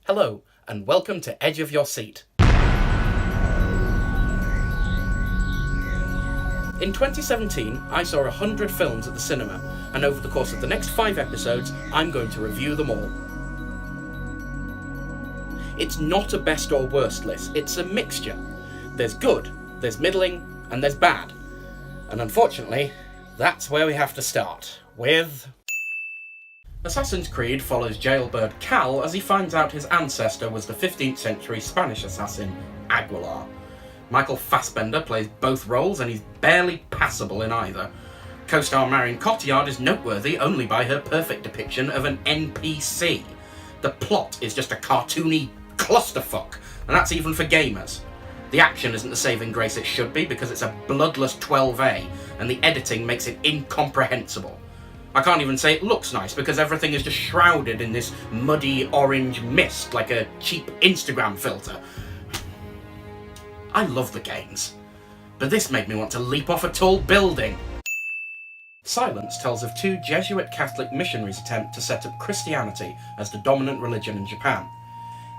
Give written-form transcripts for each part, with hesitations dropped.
Hello, and welcome to Edge of Your Seat. In 2017, I saw 100 films at the cinema, and over the course of the next 5 episodes, I'm going to review them all. It's not a best or worst list, it's a mixture. There's good, there's middling, and there's bad. And unfortunately, that's where we have to start, with... Assassin's Creed follows jailbird Cal as he finds out his ancestor was the 15th century Spanish assassin, Aguilar. Michael Fassbender plays both roles and he's barely passable in either. Co-star Marion Cotillard is noteworthy only by her perfect depiction of an NPC. The plot is just a cartoony clusterfuck, and that's even for gamers. The action isn't the saving grace it should be because it's a bloodless 12A, and the editing makes it incomprehensible. I can't even say it looks nice because everything is just shrouded in this muddy orange mist like a cheap Instagram filter. I love the games, but this made me want to leap off a tall building. Silence tells of 2 Jesuit Catholic missionaries' attempt to set up Christianity as the dominant religion in Japan.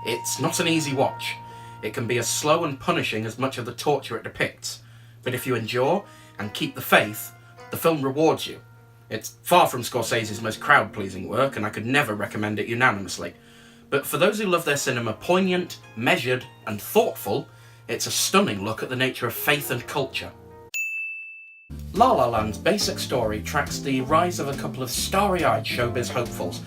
It's not an easy watch. It can be as slow and punishing as much of the torture it depicts, but if you endure and keep the faith, the film rewards you. It's far from Scorsese's most crowd-pleasing work, and I could never recommend it unanimously. But for those who love their cinema poignant, measured, and thoughtful, it's a stunning look at the nature of faith and culture. La La Land's basic story tracks the rise of a couple of starry-eyed showbiz hopefuls,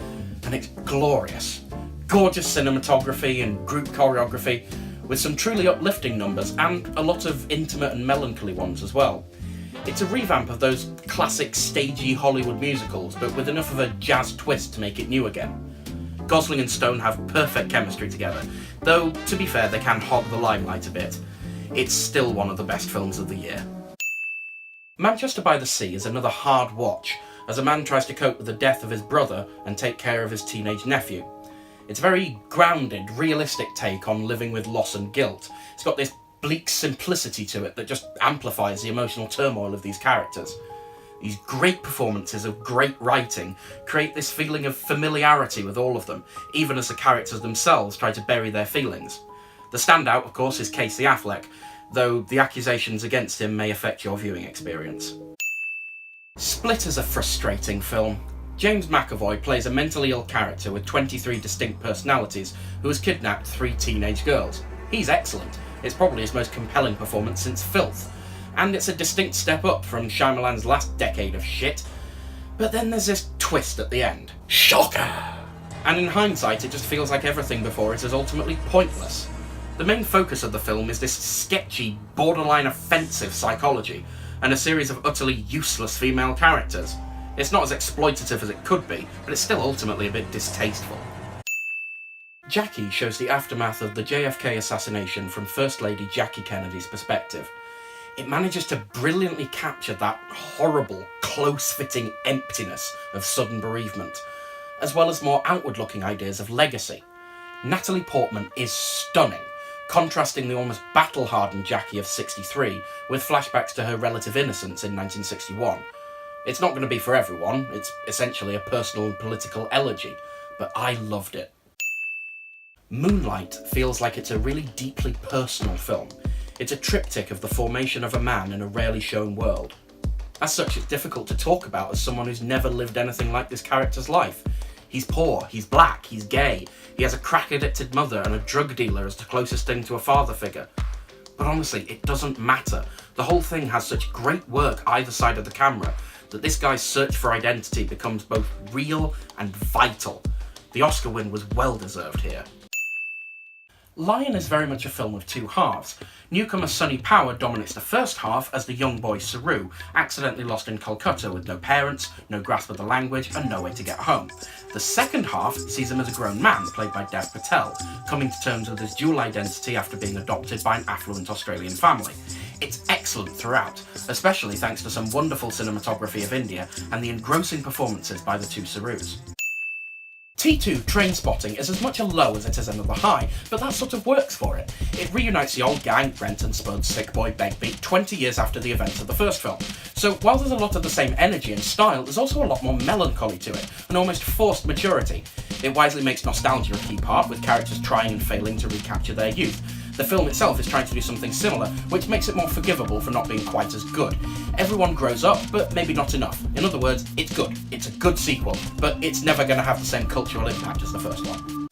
and it's glorious. Gorgeous cinematography and group choreography, with some truly uplifting numbers, and a lot of intimate and melancholy ones as well. It's a revamp of those classic stagey Hollywood musicals, but with enough of a jazz twist to make it new again. Gosling and Stone have perfect chemistry together, though, to be fair, they can hog the limelight a bit. It's still one of the best films of the year. Manchester by the Sea is another hard watch, as a man tries to cope with the death of his brother and take care of his teenage nephew. It's a very grounded, realistic take on living with loss and guilt. It's got this bleak simplicity to it that just amplifies the emotional turmoil of these characters. These great performances of great writing create this feeling of familiarity with all of them, even as the characters themselves try to bury their feelings. The standout, of course, is Casey Affleck, though the accusations against him may affect your viewing experience. Split is a frustrating film. James McAvoy plays a mentally ill character with 23 distinct personalities who has kidnapped 3 teenage girls. He's excellent. It's probably his most compelling performance since Filth, and it's a distinct step up from Shyamalan's last decade of shit. But then there's this twist at the end. Shocker! And in hindsight, it just feels like everything before it is ultimately pointless. The main focus of the film is this sketchy, borderline offensive psychology, and a series of utterly useless female characters. It's not as exploitative as it could be, but it's still ultimately a bit distasteful. Jackie shows the aftermath of the JFK assassination from First Lady Jackie Kennedy's perspective. It manages to brilliantly capture that horrible, close-fitting emptiness of sudden bereavement, as well as more outward-looking ideas of legacy. Natalie Portman is stunning, contrasting the almost battle-hardened Jackie of 63 with flashbacks to her relative innocence in 1961. It's not going to be for everyone, it's essentially a personal and political elegy, but I loved it. Moonlight feels like it's a really deeply personal film. It's a triptych of the formation of a man in a rarely shown world. As such, it's difficult to talk about as someone who's never lived anything like this character's life. He's poor, he's black, he's gay, he has a crack-addicted mother and a drug dealer as the closest thing to a father figure. But honestly, it doesn't matter. The whole thing has such great work either side of the camera that this guy's search for identity becomes both real and vital. The Oscar win was well deserved here. Lion is very much a film of 2 halves. Newcomer Sonny Power dominates the first half as the young boy Saru, accidentally lost in Calcutta with no parents, no grasp of the language, and no way to get home. The second half sees him as a grown man, played by Dev Patel, coming to terms with his dual identity after being adopted by an affluent Australian family. It's excellent throughout, especially thanks to some wonderful cinematography of India and the engrossing performances by the 2 Sarus. T2 Trainspotting is as much a low as it is another high, but that sort of works for it. It reunites the old gang, Brent and Spud, Sick Boy, Begbie, 20 years after the events of the first film. So while there's a lot of the same energy and style, there's also a lot more melancholy to it, an almost forced maturity. It wisely makes nostalgia a key part, with characters trying and failing to recapture their youth. The film itself is trying to do something similar, which makes it more forgivable for not being quite as good. Everyone grows up, but maybe not enough. In other words, it's good. It's a good sequel, but it's never going to have the same cultural impact as the first one.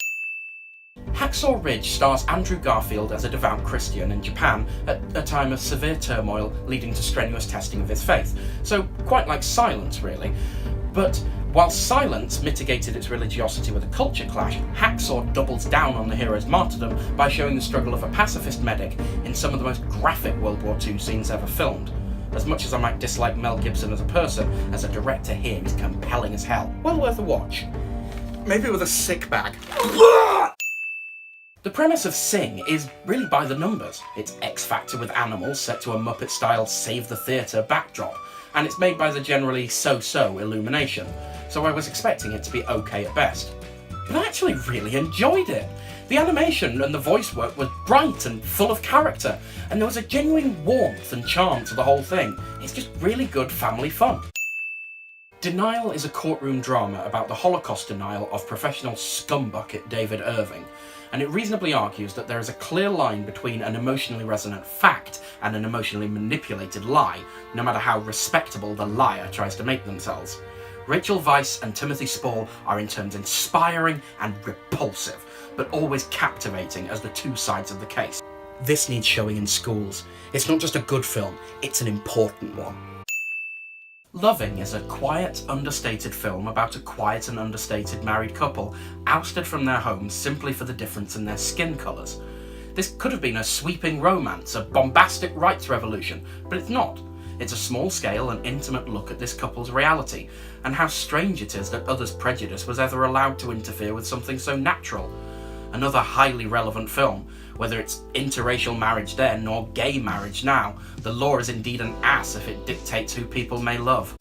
Hacksaw Ridge stars Andrew Garfield as a devout Christian in Japan at a time of severe turmoil leading to strenuous testing of his faith. So quite like Silence, really. But while Silence mitigated its religiosity with a culture clash, Hacksaw doubles down on the hero's martyrdom by showing the struggle of a pacifist medic in some of the most graphic World War II scenes ever filmed. As much as I might dislike Mel Gibson as a person, as a director here he's compelling as hell. Well worth a watch. Maybe with a sick bag. The premise of Sing is really by the numbers. It's X Factor with animals set to a Muppet-style Save the Theatre backdrop, and it's made by the generally so-so Illumination, so I was expecting it to be okay at best. But I actually really enjoyed it. The animation and the voice work was bright and full of character, and there was a genuine warmth and charm to the whole thing. It's just really good family fun. Denial is a courtroom drama about the Holocaust denial of professional scumbucket David Irving, and it reasonably argues that there is a clear line between an emotionally resonant fact and an emotionally manipulated lie, no matter how respectable the liar tries to make themselves. Rachel Weisz and Timothy Spall are in turns inspiring and repulsive, but always captivating as the two sides of the case. This needs showing in schools. It's not just a good film, it's an important one. Loving is a quiet, understated film about a quiet and understated married couple ousted from their homes simply for the difference in their skin colours. This could have been a sweeping romance, a bombastic rights revolution, but it's not. It's a small-scale and intimate look at this couple's reality, and how strange it is that others' prejudice was ever allowed to interfere with something so natural. Another highly relevant film. Whether it's interracial marriage then or gay marriage now, the law is indeed an ass if it dictates who people may love.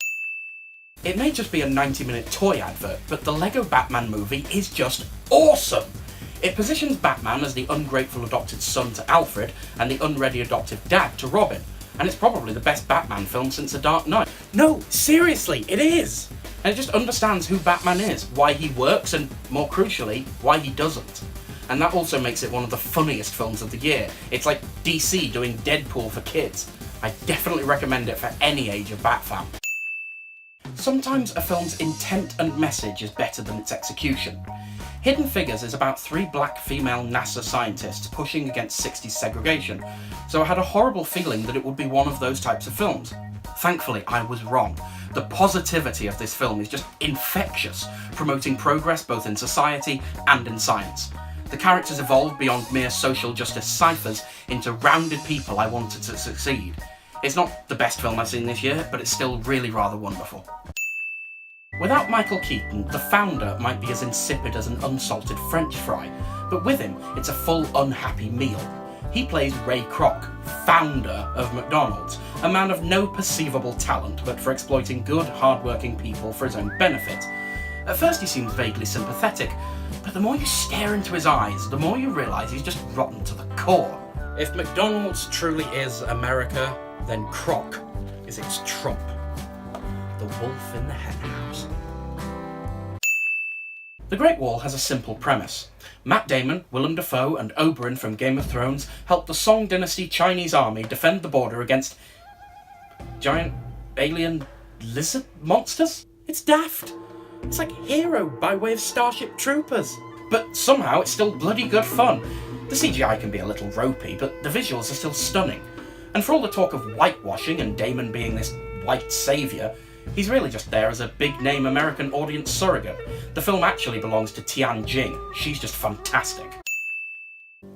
It may just be a 90-minute toy advert, but the Lego Batman movie is just awesome! It positions Batman as the ungrateful adopted son to Alfred and the unready adoptive dad to Robin, and it's probably the best Batman film since The Dark Knight. No, seriously, it is! And it just understands who Batman is, why he works, and more crucially, why he doesn't. And that also makes it one of the funniest films of the year. It's like DC doing Deadpool for kids. I definitely recommend it for any age of Batfan. Sometimes a film's intent and message is better than its execution. Hidden Figures is about 3 black female NASA scientists pushing against 60s segregation, so I had a horrible feeling that it would be one of those types of films. Thankfully, I was wrong. The positivity of this film is just infectious, promoting progress both in society and in science. The characters evolved beyond mere social justice ciphers into rounded people I wanted to succeed. It's not the best film I've seen this year, but it's still really rather wonderful. Without Michael Keaton, The Founder might be as insipid as an unsalted French fry, but with him, it's a full unhappy meal. He plays Ray Kroc, founder of McDonald's, a man of no perceivable talent, but for exploiting good, hard-working people for his own benefit. At first he seems vaguely sympathetic, but the more you stare into his eyes, the more you realise he's just rotten to the core. If McDonald's truly is America, then Kroc is its Trump. The wolf in the henhouse. The Great Wall has a simple premise. Matt Damon, Willem Dafoe and Oberyn from Game of Thrones help the Song Dynasty Chinese army defend the border against giant alien lizard monsters? It's daft. It's like Hero by way of Starship Troopers. But somehow it's still bloody good fun. The CGI can be a little ropey, but the visuals are still stunning. And for all the talk of whitewashing and Damon being this white saviour, he's really just there as a big-name American audience surrogate. The film actually belongs to Tian Jing. She's just fantastic.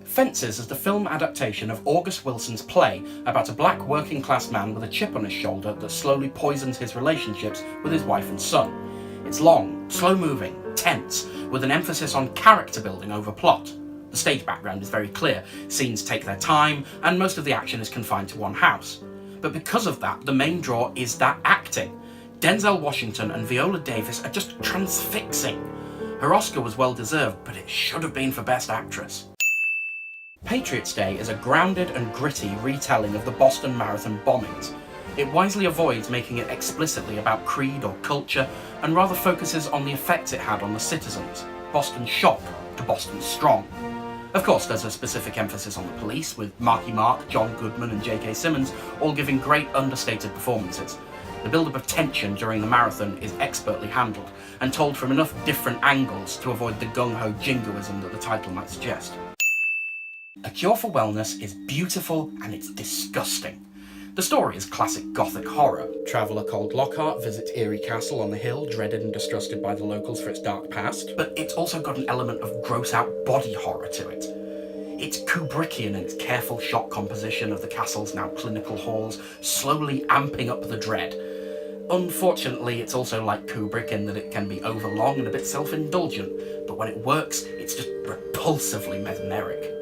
Fences is the film adaptation of August Wilson's play about a black working-class man with a chip on his shoulder that slowly poisons his relationships with his wife and son. It's long, slow-moving, tense, with an emphasis on character building over plot. The stage background is very clear, scenes take their time, and most of the action is confined to one house. But because of that, the main draw is that acting. Denzel Washington and Viola Davis are just transfixing. Her Oscar was well deserved, but it should have been for Best Actress. Patriots Day is a grounded and gritty retelling of the Boston Marathon bombings. It wisely avoids making it explicitly about creed or culture, and rather focuses on the effects it had on the citizens. Boston sharp to Boston strong. Of course, there's a specific emphasis on the police, with Marky Mark, John Goodman and J.K. Simmons all giving great understated performances. The build-up of tension during the marathon is expertly handled, and told from enough different angles to avoid the gung-ho jingoism that the title might suggest. A Cure for Wellness is beautiful and it's disgusting. The story is classic gothic horror. Traveller called Lockhart visits Eerie Castle on the hill, dreaded and distrusted by the locals for its dark past, but it's also got an element of gross-out body horror to it. It's Kubrickian in its careful shot composition of the castle's now clinical halls, slowly amping up the dread. Unfortunately, it's also like Kubrick in that it can be overlong and a bit self-indulgent, but when it works, it's just repulsively mesmeric.